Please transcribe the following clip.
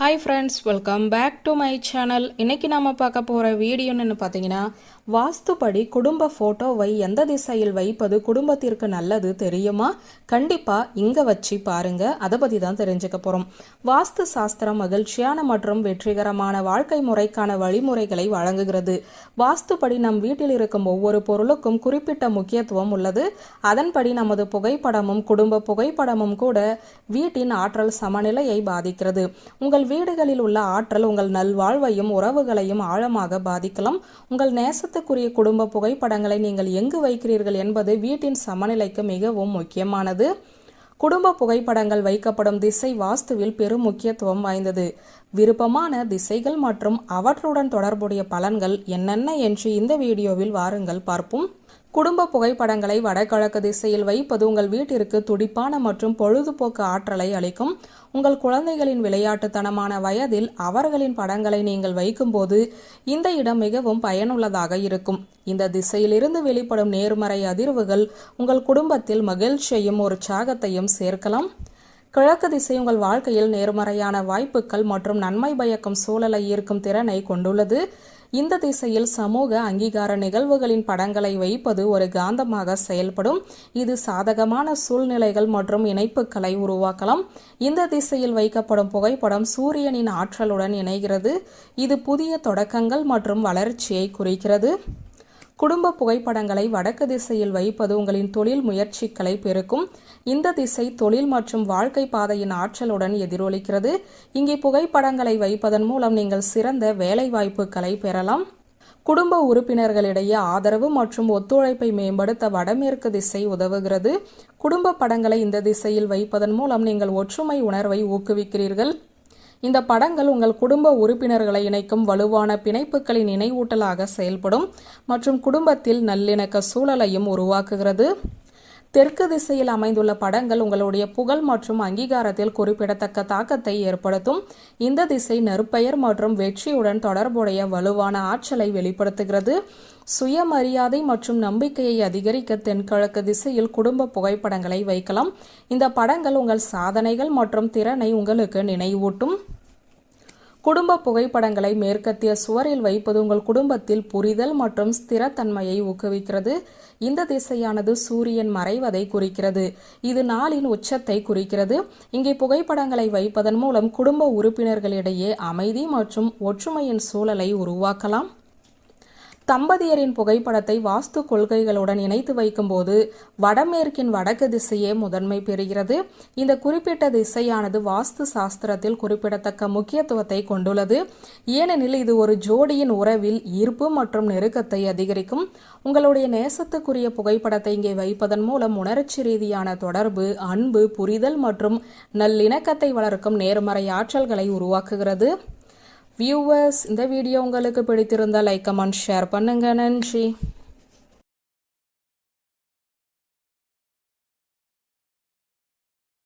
Hi friends, welcome back to my channel. இன்னைக்கு நாம பார்க்க போற வீடியோ என்னன்னு பார்த்தீங்கன்னா, வாஸ்துபடி குடும்ப போட்டோவை எந்த திசையில் வைப்பது குடும்பத்திற்கு நல்லது தெரியுமா? கண்டிப்பா இங்க வச்சு பாருங்க. அதை பத்தி தான் தெரிஞ்சுக்க போறோம். வாஸ்து சாஸ்திரம் மகிழ்ச்சியான மற்றும் வெற்றிகரமான வாழ்க்கை முறைக்கான வழிமுறைகளை வழங்குகிறது. வாஸ்துபடி நம் வீட்டில் இருக்கும் ஒவ்வொரு பொருளுக்கும் குறிப்பிட்ட முக்கியத்துவம் உள்ளது. அதன்படி நமது புகைப்படமும் குடும்ப புகைப்படமும் கூட வீட்டின் ஆற்றல் சமநிலையை பாதிக்கிறது. உங்கள் வீடுகளில் உள்ள ஆற்றல் உங்கள் நல்வாழ்வையும் உறவுகளையும் ஆழமாக பாதிக்கலாம். உங்கள் நேசத்துக்குரிய குடும்ப புகைப்படங்களை நீங்கள் எங்கு வைக்கிறீர்கள் என்பது வீட்டின் சமநிலைக்கு மிகவும் முக்கியமானது. குடும்ப புகைப்படங்கள் வைக்கப்படும் திசை வாஸ்துவில் பெரும் முக்கியத்துவம் வாய்ந்தது. விருப்பமான திசைகள் மற்றும் அவற்றுடன் தொடர்புடைய பலன்கள் என்னென்ன என்று இந்த வீடியோவில் வாருங்கள் பார்ப்போம். குடும்ப புகைப்படங்களை வடகிழக்கு திசையில் வைப்பது உங்கள் வீட்டிற்கு துடிப்பான மற்றும் பொழுதுபோக்கு ஆற்றலை அளிக்கும். உங்கள் குழந்தைகளின் விளையாட்டுத்தனமான வயதில் அவர்களின் படங்களை நீங்கள் வைக்கும்போது இந்த இடம் மிகவும் பயனுள்ளதாக இருக்கும். இந்த திசையிலிருந்து வெளிப்படும் நேர்மறை அதிர்வுகள் உங்கள் குடும்பத்தில் மகிழ்ச்சியையும் உற்சாகத்தையும் சேர்க்கலாம். கிழக்கு திசை உங்கள் வாழ்க்கையில் நேர்மறையான வாய்ப்புகள் மற்றும் நன்மை பயக்கும் சூழலை ஈர்க்கும் திறனை கொண்டுள்ளது. இந்த திசையில் சமூக அங்கீகார நிகழ்வுகளின் படங்களை வைப்பது ஒரு காந்தமாக செயல்படும். இது சாதகமான சூழ்நிலைகள் மற்றும் இணைப்புகளை உருவாக்கலாம். இந்த திசையில் வைக்கப்படும் புகைப்படம் சூரியனின் ஆற்றலுடன் இணைகிறது. இது புதிய தொடக்கங்கள் மற்றும் வளர்ச்சியை குறிக்கிறது. குடும்ப புகைப்படங்களை வடக்கு திசையில் வைப்பது உங்களின் தொழில் முயற்சிகளை பெருக்கும். இந்த திசை தொழில் மற்றும் வாழ்க்கை பாதையின் ஆற்றலுடன் எதிரொலிக்கிறது. இங்கே புகைப்படங்களை வைப்பதன் மூலம் நீங்கள் சிறந்த வேலை வாய்ப்புகளை பெறலாம். குடும்ப உறுப்பினர்களிடையே ஆதரவு மற்றும் ஒத்துழைப்பை மேம்படுத்த வடமேற்கு திசை உதவுகிறது. குடும்ப படங்களை இந்த திசையில் வைப்பதன் மூலம் நீங்கள் ஒற்றுமை உணர்வை ஊக்குவிக்கிறீர்கள். இந்த படங்கள் உங்கள் குடும்ப உறுப்பினர்களை இணைக்கும் வலுவான பிணைப்புகளின் நினைவூட்டலாக செயல்படும் மற்றும் குடும்பத்தில் நல்லிணக்க சூழலையும் உருவாக்குகிறது. தெற்கு திசையில் அமைந்துள்ள படங்கள் உங்களுடைய புகழ் மற்றும் அங்கீகாரத்தில் குறிப்பிடத்தக்க தாக்கத்தை ஏற்படுத்தும். இந்த திசை நற்பெயர் மற்றும் வெற்றியுடன் தொடர்புடைய வலுவான ஆற்றலை வெளிப்படுத்துகிறது. சுயமரியாதை மற்றும் நம்பிக்கையை அதிகரிக்க தென்கிழக்கு திசையில் குடும்ப புகைப்படங்களை வைக்கலாம். இந்த படங்கள் உங்கள் சாதனைகள் மற்றும் திறனை உங்களுக்கு நினைவூட்டும். குடும்ப புகைப்படங்களை மேற்கத்திய சுவரில் வைப்பது உங்கள் குடும்பத்தில் புரிதல் மற்றும் ஸ்திரத்தன்மையை ஊக்குவிக்கிறது. இந்த திசையானது சூரியன் மறைவதை குறிக்கிறது. இது நாளின் உச்சத்தை குறிக்கிறது. இங்கே புகைப்படங்களை வைப்பதன் மூலம் குடும்ப உறுப்பினர்களிடையே அமைதி மற்றும் ஒற்றுமையின் சூழலை உருவாக்கலாம். தம்பதியரின் புகைப்படத்தை வாஸ்து கொள்கைகளுடன் இணைத்து வைக்கும்போது வடமேற்கின் வடக்கு திசையே முதன்மை பெறுகிறது. இந்த குறிப்பிட்ட திசையானது வாஸ்து சாஸ்திரத்தில் குறிப்பிடத்தக்க முக்கியத்துவத்தை கொண்டுள்ளது. ஏனெனில் இது ஒரு ஜோடியின் உறவில் ஈர்ப்பு மற்றும் நெருக்கத்தை அதிகரிக்கும். உங்களுடைய நேசத்துக்குரிய புகைப்படத்தை இங்கே வைப்பதன் மூலம் உணர்ச்சி ரீதியான தொடர்பு, அன்பு, புரிதல் மற்றும் நல்லிணக்கத்தை வளர்க்கும் நேர்மறை ஆற்றல்களை உருவாக்குகிறது. வியூவர்ஸ், இந்த வீடியோ உங்களுக்கு பிடித்திருந்தால் லைக், கமெண்ட், ஷேர் பண்ணுங்க. நன்றி.